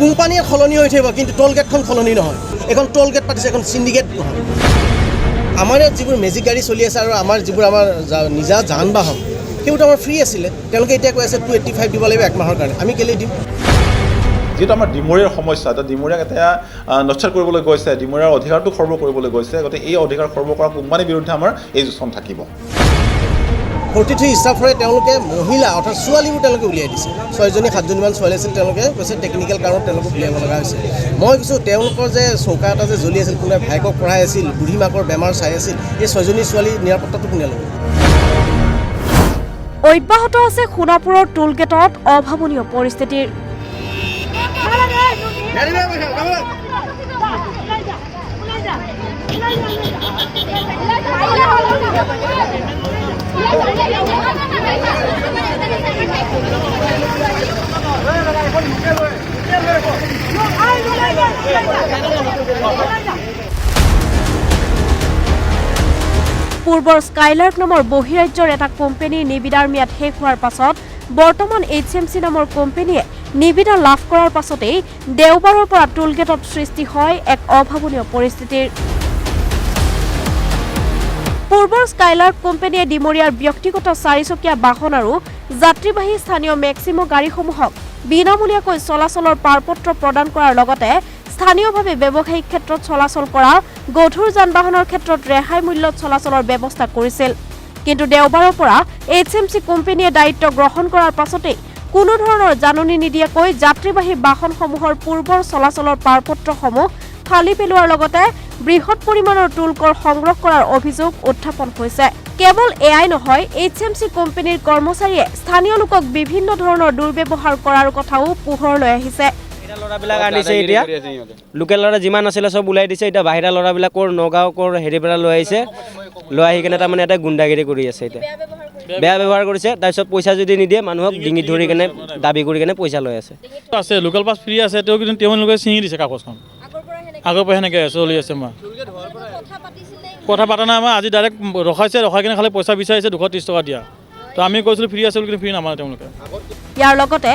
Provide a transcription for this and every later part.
কোম্পানীয়ে সলনি হৈ থাকিব কিন্তু টোল গেটখন সলনি নহয় এখন টোল গেট পাতিছে এখন সিন্ডিকেট নহয় আমাৰ ইয়াত যিবোৰ মেজিক গাড়ী চলি আছে আৰু আমাৰ যিবোৰ আমাৰ নিজা যান বাহন সেইবোৰ আমাৰ ফ্ৰী আছিলে তেওঁলোকে এতিয়া কৈ আছে 285 দিব লাগিব এক মাহৰ কাৰণে আমি কেলে দিম যেটা আমাৰ ডিমৰীয়াৰ সমস্যা এটা ডিমৰীয়াক এটা নচ্ছাৰ কৰিবলৈ গৈছে ডিমৰীয়াৰ অধিকাৰটো খৰ্ব কৰিবলৈ গৈছে গতিকে এই অধিকাৰ খৰ্ব কৰা কোম্পানীৰ বিৰুদ্ধে আমাৰ এই যোচন থাকিব 43 ষ্টাফৰে তেওঁলোকে মহিলা অৰ্থাৎ ছোৱালীবোৰ তেওঁলোকে উলিয়াই দিছে 6জনী 7জনীমান ছোৱালী আছিল তেওঁলোকে কৈছে টেকনিকেল কাৰণত তেওঁলোকক উলিয়াব লগা হৈছে মই কৈছোঁ তেওঁলোকৰ যে চৌকা এটা যে জ্বলি আছিল কোনোবাই ভাইকক পঢ়াই আছিল বুঢ়ী মাকৰ বেমাৰ চাই আছিল এই 6জনী ছোৱালী নিৰাপত্তাটো কোনে ল'ব অব্যাহত আছে সোণাপুৰৰ টোল গেটত অভাৱনীয় পৰিস্থিতিৰ পূৰ্বৰ স্কাইলাৰ্ক নামৰ বহিৰাজ্যৰ এটা কোম্পানীৰ নিবিদাৰ ম্যাদ শেষ হোৱাৰ পাছত বৰ্তমান HMC নামৰ কোম্পানীয়ে নিবিদা লাভ কৰাৰ পাছতেই দেওবাৰৰ পৰা টোল গেটত সৃষ্টি হয় এক অভাৱনীয় পৰিস্থিতিৰ পূৰ্বৰ স্কাইলাৰ্ক কোম্পানীয়ে ডিমৰীয়াৰ ব্যক্তিগত 4চকীয়া বাহন আৰু যাত্ৰীবাহী স্থানীয় মেক্সিমো গাড়ীসমূহক বিনামূলীয়াকৈ চলাচলৰ পাৰপত্ৰ প্ৰদান কৰাৰ লগতে স্থানীয়ভাৱে ব্যৱসায়িক ক্ষেত্ৰত চলাচল কৰা গধুৰ যান-বাহনৰ ক্ষেত্ৰত ৰেহাই মূল্যত চলাচলৰ ব্যৱস্থা কৰিছিল কিন্তু দেওবাৰৰ পৰা HMC কোম্পানীয়ে দায়িত্ব গ্ৰহণ কৰাৰ পাছতেই কোনো ধৰণৰ জাননী নিদিয়াকৈ যাত্ৰীবাহী বাহনসমূহৰ পূৰ্বৰ চলাচলৰ পাৰপত্ৰসমূহ ফালি পেলোৱাৰ লগতে বৃহৎ পৰিমাণৰ টোল কৰ সংগ্ৰহ কৰাৰ অভিযোগ উত্থাপন হৈছে কেৱল এয়াই নহয় HMC কোম্পানীৰ কৰ্মচাৰীয়ে স্থানীয় লোকক বিভিন্ন ধৰণৰ দুৰ্ব্যৱহাৰ কৰাৰ কথাও পোহৰলৈ আহিছে ল'ৰাবিলাক আনিছে এতিয়া লোকেল ল'ৰা যিমান আছিলে চব ওলাই দিছে এতিয়া বাহিৰা ল'ৰাবিলাকৰ নগাঁৱৰ হেৰিৰ পৰা লৈ আহিছে লৈ আহি কেনে তাৰমানে এটা গুণ্ডাগিৰি কৰি আছে এতিয়া বেয়া ব্যৱহাৰ কৰিছে তাৰপিছত পইচা যদি নিদিয়ে মানুহক ডিঙিত ধৰি কেনে দাবী কৰি কেনে পইচা লৈ আছে লোকেল পাছ ফ্ৰী আছে তেওঁলোকে ছিঙি দিছে কাগজখন আগৰ পৰা সেনেকৈ চলি আছে মই কথা পতা নাই আমাৰ আজি ডাইৰেক্ট ৰখাই কিনে খালি পইচা বিচাৰিছে 230 টকা দিয়া তো আমি কৈছিলোঁ ফ্ৰী আছে বুলি ফ্ৰী নামানে তেওঁলোকে ইয়াৰ লগতে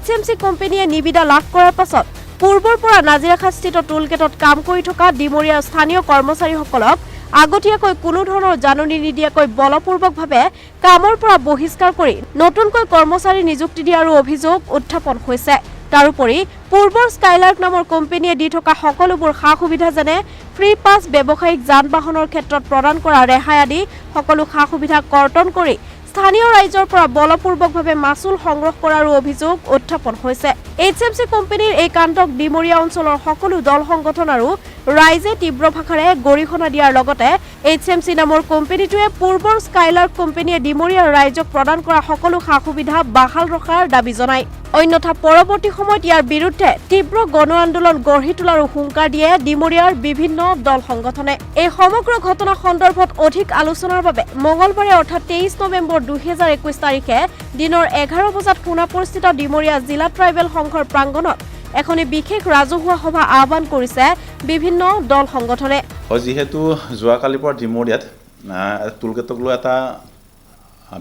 HMC কোম্পানীয়ে নিবিদা লাভ কৰাৰ পাছত পূৰ্বৰ পৰা নাজিৰাখাটস্থিত টোল গেটত কাম কৰি থকা ডিমৰীয়াৰ স্থানীয় কৰ্মচাৰীসকলক আগতীয়াকৈ কোনো ধৰণৰ জাননী নিদিয়াকৈ বলপূৰ্বকভাৱে কামৰ পৰা বহিষ্কাৰ কৰি নতুনকৈ কৰ্মচাৰী নিযুক্তি দিয়াৰ অভিযোগ উত্থাপন হৈছে তাৰোপৰি পূৰ্বৰ স্কাইলাৰ্ক নামৰ কোম্পানীয়ে দি থকা সকলোবোৰ সা-সুবিধা যেনে ফ্ৰী পাছ ব্যৱসায়িক যান-বাহনৰ ক্ষেত্ৰত প্ৰদান কৰা ৰেহাই আদি সকলো সা-সুবিধা কৰ্তন কৰি স্থানীয় ৰাইজৰ পৰা বলপূৰ্বকভাৱে মাচুল সংগ্ৰহ কৰাৰ অভিযোগ উত্থাপন হৈছে HMC কোম্পানীৰ এই কাণ্ডক ডিমৰীয়া অঞ্চলৰ সকলো দল সংগঠন আৰু ৰাইজে তীব্ৰ ভাষাৰে গৰিহণা দিয়াৰ লগতে HMC নামৰ কোম্পানীটোৱে পূৰ্বৰ স্কাইলাৰ্ক কোম্পানীয়ে ডিমৰীয়াৰ ৰাইজক প্ৰদান কৰা সকলো সা-সুবিধা বাহাল ৰখাৰ দাবী জনায় অন্যথা পৰৱৰ্তী সময়ত ইয়াৰ বিৰুদ্ধে তীব্ৰ গণ আন্দোলন গঢ়ি তোলাৰ হুংকাৰ দিয়ে ডিমৰীয়াৰ বিভিন্ন দল সংগঠনে এই সমগ্ৰ ঘটনা সন্দৰ্ভত অধিক আলোচনাৰ বাবে মঙলবাৰে অৰ্থাৎ 23 নৱেম্বৰ 2021 তাৰিখে দিনৰ 11 বজাত সোণাপুৰস্থিত ডিমৰীয়া জিলা ট্ৰাইবেল সংঘৰ প্ৰাংগণত এখনি বিশেষ ৰাজহুৱা সভা আহ্বান কৰিছে বিভিন্ন দল সংগঠনে যিহেতু যোৱাকালিৰ পৰা ডিমৰীয়াত টোল গেটক লৈ এটা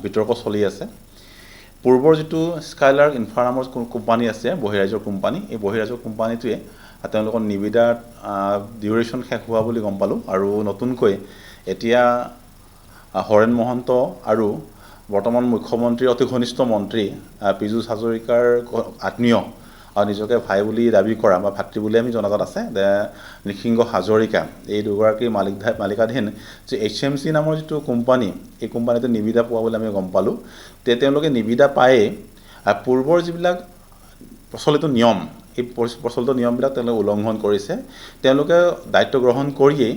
বিতৰ্ক চলি আছে পূৰ্বৰ যিটো স্কাইলাৰ্ক ইনফ্ৰা নামৰ কোম্পানী আছে বহিৰাজ্যৰ কোম্পানী এই বহিৰাজ্যৰ কোম্পানীটোৱে তেওঁলোকৰ নিবিদাৰ ডিউৰেশ্যন শেষ হোৱা বুলি গম পালোঁ আৰু নতুনকৈ এতিয়া হৰেণ মহন্ত আৰু বৰ্তমান মুখ্যমন্ত্ৰীৰ অতি ঘনিষ্ঠ মন্ত্ৰী পীযুষ হাজৰিকাৰ আত্মীয় আৰু নিজকে ভাই বুলি দাবী কৰা বা ভাতৃ বুলি আমি জনাজাত আছে নৃসিংহ হাজৰিকা এই দুগৰাকী মালিকাধীন যে HMC নামৰ যিটো কোম্পানী এই কোম্পানীতে নিবিদা পোৱা বুলি আমি গম পালোঁ তেওঁলোকে নিবিদা পায়ে পূৰ্বৰ যিবিলাক প্ৰচলিত নিয়ম এই প্ৰচলিত নিয়মবিলাক তেওঁলোকে উলংঘন কৰিছে তেওঁলোকে দায়িত্ব গ্ৰহণ কৰিয়েই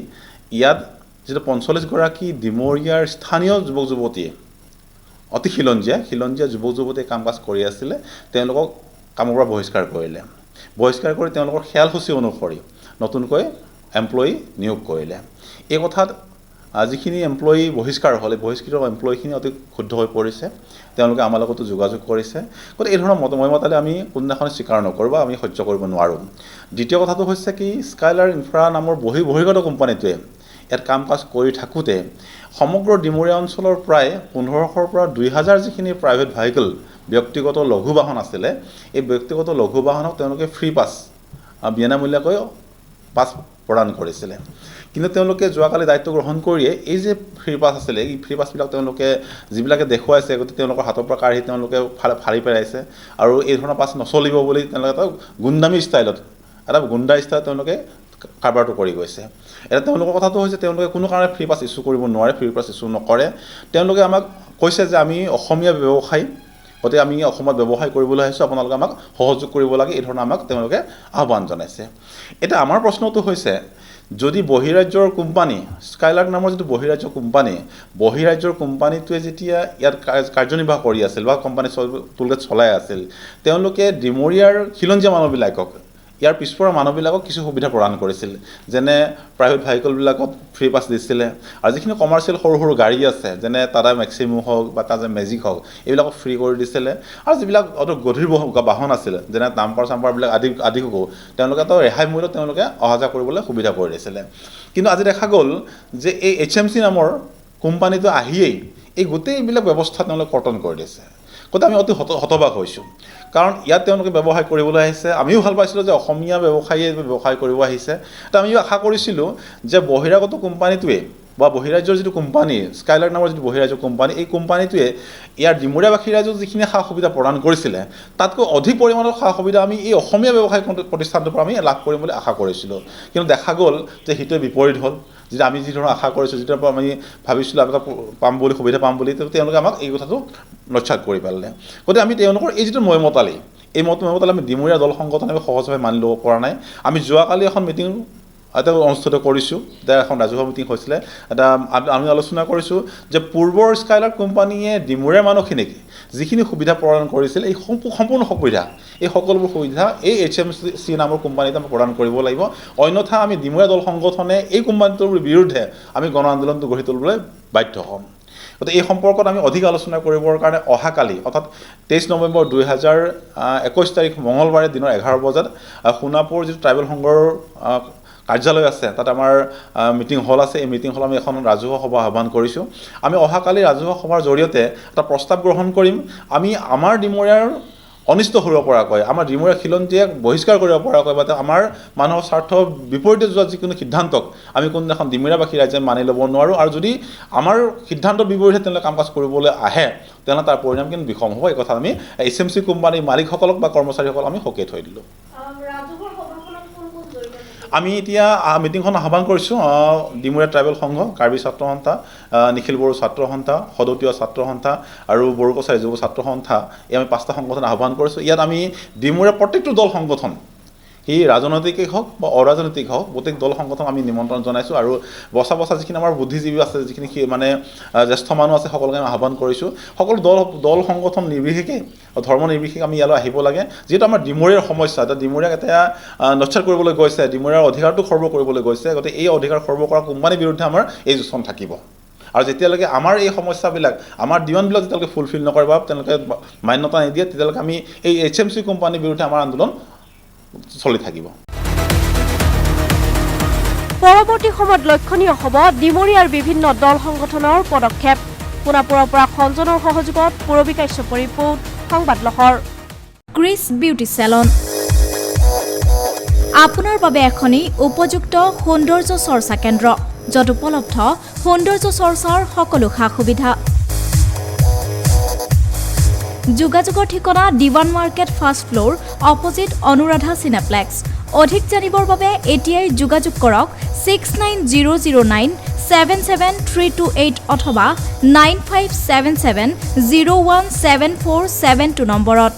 ইয়াত যিটো 45গৰাকী ডিমৰীয়াৰ স্থানীয় যুৱক যুৱতীয়ে অতি খিলঞ্জীয়া যুৱক যুৱতীয়ে কাম কাজ কৰি আছিলে তেওঁলোকক কামৰ পৰা বহিষ্কাৰ কৰি তেওঁলোকৰ খেয়ালসূচী অনুসৰি নতুনকৈ এমপ্লয়ী নিয়োগ কৰিলে এই কথাত যিখিনি এমপ্লয়ী বহিষ্কাৰ হ'লে বহিষ্কৃত এমপ্লয়ীখিনি অতি ক্ষুব্ধ হৈ পৰিছে তেওঁলোকে আমাৰ লগতো যোগাযোগ কৰিছে গতিকে এই ধৰণৰ মই মতালে আমি কোনদিনাখন স্বীকাৰ নকৰোঁ বা আমি সহ্য কৰিব নোৱাৰোঁ দ্বিতীয় কথাটো হৈছে কি স্কাইলাৰ্ক ইনফ্ৰা নামৰ বহিৰ্গত কোম্পানীটোৱে ইয়াত কাম কাজ কৰি থাকোঁতে সমগ্ৰ ডিমৰীয়া অঞ্চলৰ প্ৰায় 1500ৰ পৰা 2000 যিখিনি প্ৰাইভেট ভেহিকল ব্যক্তিগত লঘু বাহন আছিলে এই ব্যক্তিগত লঘু বাহনক তেওঁলোকে ফ্ৰী পাছ বিনামূলীয়াকৈ পাছ প্ৰদান কৰিছিলে কিন্তু তেওঁলোকে যোৱাকালি দায়িত্ব গ্ৰহণ কৰিয়ে এই যে ফ্ৰী পাছ আছিলে এই ফ্ৰী পাছবিলাক তেওঁলোকে যিবিলাকে দেখুৱাইছে গতিকে তেওঁলোকৰ হাতৰ পৰা কাঢ়ি তেওঁলোকে ফালি পেলাইছে আৰু এই ধৰণৰ পাছ নচলিব বুলি তেওঁলোকে এটা গুণ্ডামী ষ্টাইলত এটা গুণ্ডা ষ্টাইলত তেওঁলোকে কাৰবাৰটো কৰি গৈছে এটা তেওঁলোকৰ কথাটো হৈছে তেওঁলোকে কোনো কাৰণে ফ্ৰী পাছ ইছ্যু কৰিব নোৱাৰে ফ্ৰী পাছ ইছ্যু নকৰে তেওঁলোকে আমাক কৈছে যে আমি অসমীয়া ব্যৱসায়ী গতিকে আমি অসমত ব্যৱসায় কৰিবলৈ আহিছোঁ আপোনালোকে আমাক সহযোগ কৰিব লাগে এই ধৰণৰ আমাক তেওঁলোকে আহ্বান জনাইছে এটা আমাৰ প্ৰশ্নটো হৈছে যদি বহিৰাজ্যৰ কোম্পানী স্কাইলাৰ্ক নামৰ যিটো বহিৰাজ্যৰ কোম্পানীটোৱে যেতিয়া ইয়াত কাৰ্যনিৰ্বাহ কৰি আছিল বা কোম্পানী টুলগেট চলাই আছিল তেওঁলোকে ডিমৰীয়াৰ খিলঞ্জীয়া মানুহবিলাকক ইয়াৰ পিছপৰা মানুহবিলাকক কিছু সুবিধা প্ৰদান কৰিছিল যেনে প্ৰাইভেট ভেহিকলবিলাকত ফ্ৰী পাছ দিছিলে আৰু যিখিনি কমাৰ্চিয়েল সৰু সৰু গাড়ী আছে যেনে টাটা মেক্সিমো হওক বা টাটা মেজিক হওক এইবিলাকক ফ্ৰী কৰি দিছিলে আৰু যিবিলাক অত গধুৰ বাহন আছিলে যেনে ডাম্পাৰবিলাক আদিকো তেওঁলোকে তো ৰেহাই মূল্যত তেওঁলোকে অহা যোৱা কৰিবলৈ সুবিধা কৰি দিছিলে কিন্তু আজি দেখা গ'ল যে এই HMC নামৰ কোম্পানীটো আহিয়েই এই গোটেইবিলাক ব্যৱস্থা তেওঁলোকে কৰ্তন কৰি দিছে গতিকে আমি অতি হতবাক হৈছোঁ কাৰণ ইয়াত তেওঁলোকে ব্যৱসায় কৰিবলৈ আহিছে আমিও ভাল পাইছিলোঁ যে অসমীয়া ব্যৱসায়ীয়ে ব্যৱসায় কৰিব আহিছে তো আমিও আশা কৰিছিলোঁ যে বহিৰাগত কোম্পানীটোৱে বা বহিৰাজ্যৰ যিটো কোম্পানী স্কাইলাৰ্ক নামৰ যিটো বহিৰাজ্যৰ কোম্পানী এই কোম্পানীটোৱে ইয়াৰ ডিমৰীয়াবাসী ৰাইজক যিখিনি সা সুবিধা প্ৰদান কৰিছিলে তাতকৈ অধিক পৰিমাণৰ সা সুবিধা আমি এই অসমীয়া ব্যৱসায় প্ৰতিষ্ঠানটোৰ পৰা আমি লাভ কৰিম বুলি আশা কৰিছিলোঁ কিন্তু দেখা গ'ল যে সেইটোৱে বিপৰীত হ'ল যিটো আমি যি ধৰণৰ আশা কৰিছোঁ যিটোৰ পৰা আমি ভাবিছিলোঁ আমি পাম বুলি সুবিধা পাম বুলি তেওঁলোকে আমাক এই কথাটো নস্যাৎ কৰি পেলালে গতিকে আমি তেওঁলোকৰ এই যিটো মৈমতালি এই মৈমতালি আমি ডিমৰীয়া দল সংগঠন আমি সহজভাৱে মানি ল'ব পৰা নাই আমি যোৱাকালি এখন মিটিং এটা অনুষ্ঠিত কৰিছোঁ এতিয়া এখন ৰাজহুৱা মিটিং হৈছিলে এটা আমি আলোচনা কৰিছোঁ যে পূৰ্বৰ স্কাইলাৰ্ক কোম্পানীয়ে ডিমৰীয়া মানুহখিনিক যিখিনি সুবিধা প্ৰদান কৰিছিল এই সম্পূৰ্ণ সুবিধা এই সকলোবোৰ সুবিধা এই HMC নামৰ কোম্পানীতে আমি প্ৰদান কৰিব লাগিব অন্যথা আমি ডিমৰীয়া দল সংগঠনে এই কোম্পানীটোৰ বিৰুদ্ধে আমি গণ আন্দোলনটো গঢ়ি তুলিবলৈ বাধ্য হ'ম গতিকে এই সম্পৰ্কত আমি অধিক আলোচনা কৰিবৰ কাৰণে অহাকালি অৰ্থাৎ 23 নৱেম্বৰ 2021 তাৰিখ মঙলবাৰে দিনৰ 11 বজাত সোণাপুৰ যিটো ট্ৰাইবেল সংঘৰ কাৰ্যালয় আছে তাত আমাৰ মিটিং হল আছে এই মিটিং হল আমি এখন ৰাজহুৱা সভা আহ্বান কৰিছোঁ আমি অহাকালি ৰাজহুৱা সভাৰ জৰিয়তে এটা প্ৰস্তাৱ গ্ৰহণ কৰিম আমি আমাৰ ডিমৰীয়াৰ অনিষ্ট কৰিব পৰাকৈ আমাৰ ডিমৰীয়া খিলঞ্জীয়াক বহিষ্কাৰ কৰিব পৰাকৈ বা আমাৰ মানুহৰ স্বাৰ্থ বিপৰীতে যোৱা যিকোনো সিদ্ধান্তক আমি কোনদিনাখন ডিমৰীয়াবাসী ৰাইজে মানি ল'ব নোৱাৰোঁ আৰু যদি আমাৰ সিদ্ধান্তৰ বিপৰীতে তেওঁলোকে কাম কাজ কৰিবলৈ আহে তেনেহ'লে তাৰ পৰিণাম কিন্তু বিষম হ'ব এই কথা আমি HMC কোম্পানীৰ মালিকসকলক বা কৰ্মচাৰীসকলক আমি সকীয়াই থৈ দিলোঁ আমি এতিয়া মিটিংখন আহ্বান কৰিছোঁ ডিমৰীয়া ট্ৰাইবেল সংঘ কাৰ্বি ছাত্ৰ সন্থা নিখিল বড়ো ছাত্ৰ সন্থা সদৌতীয়া ছাত্ৰ সন্থা আৰু বড়ো কছাৰী যুৱ ছাত্ৰ সন্থা এই আমি 5টা সংগঠন আহ্বান কৰিছোঁ ইয়াত আমি ডিমৰীয়া প্ৰত্যেকটো দল সংগঠন সি ৰাজনৈতিকেই হওক বা অৰাজনৈতিক হওক গোটেই দল সংগঠন আমি নিমন্ত্ৰণ জনাইছোঁ আৰু বচা যিখিনি আমাৰ বুদ্ধিজীৱী আছে যিখিনি মানে জ্যেষ্ঠ মানুহ আছে সকলোকে আমি আহ্বান কৰিছোঁ সকলো দল সংগঠন নিৰ্বিশেষে ধৰ্ম নিৰ্বিশেষে আমি ইয়ালৈ আহিব লাগে যিহেতু আমাৰ ডিমৰীয়াৰ সমস্যা এতিয়া ডিমৰীয়াক এতিয়া নস্যাৎ কৰিবলৈ গৈছে ডিমৰীয়াৰ অধিকাৰটো খৰ্ব কৰিবলৈ গৈছে গতিকে এই অধিকাৰ খৰ্ব কৰা কোম্পানীৰ বিৰুদ্ধে আমাৰ এই যুঁজখন থাকিব আৰু যেতিয়ালৈকে আমাৰ এই সমস্যাবিলাক আমাৰ ডিমাণ্ডবিলাক যেতিয়ালৈকে ফুলফিল নকৰে বা তেওঁলোকে মান্যতা নিদিয়ে তেতিয়ালৈকে আমি এই HMC কোম্পানীৰ বিৰুদ্ধে আমাৰ আন্দোলন চলি থাকিব পৰৱৰ্তী সময়ত লক্ষণীয় হ'ব ডিমৰীয়াৰ বিভিন্ন দল সংগঠনৰ পদক্ষেপ সোণাপুৰৰ পৰা সঞ্জনৰ সহযোগত পূৰবী কাশ্যপৰ ৰিপৰ্ট সংবাদ লহৰ ক্ৰিছ বিউটি চেলন আপোনাৰ বাবে এখনি উপযুক্ত সৌন্দৰ্য চৰ্চা কেন্দ্ৰ য'ত উপলব্ধ সৌন্দৰ্য চৰ্চাৰ সকলো সা সুবিধা যোগাযোগৰ ঠিকনা Diwan market first floor opposite Anuradha Cineplex অধিক জানিবৰ বাবে এতিয়াই যোগাযোগ কৰক 6900977328 অথবা 9577017472 নম্বৰত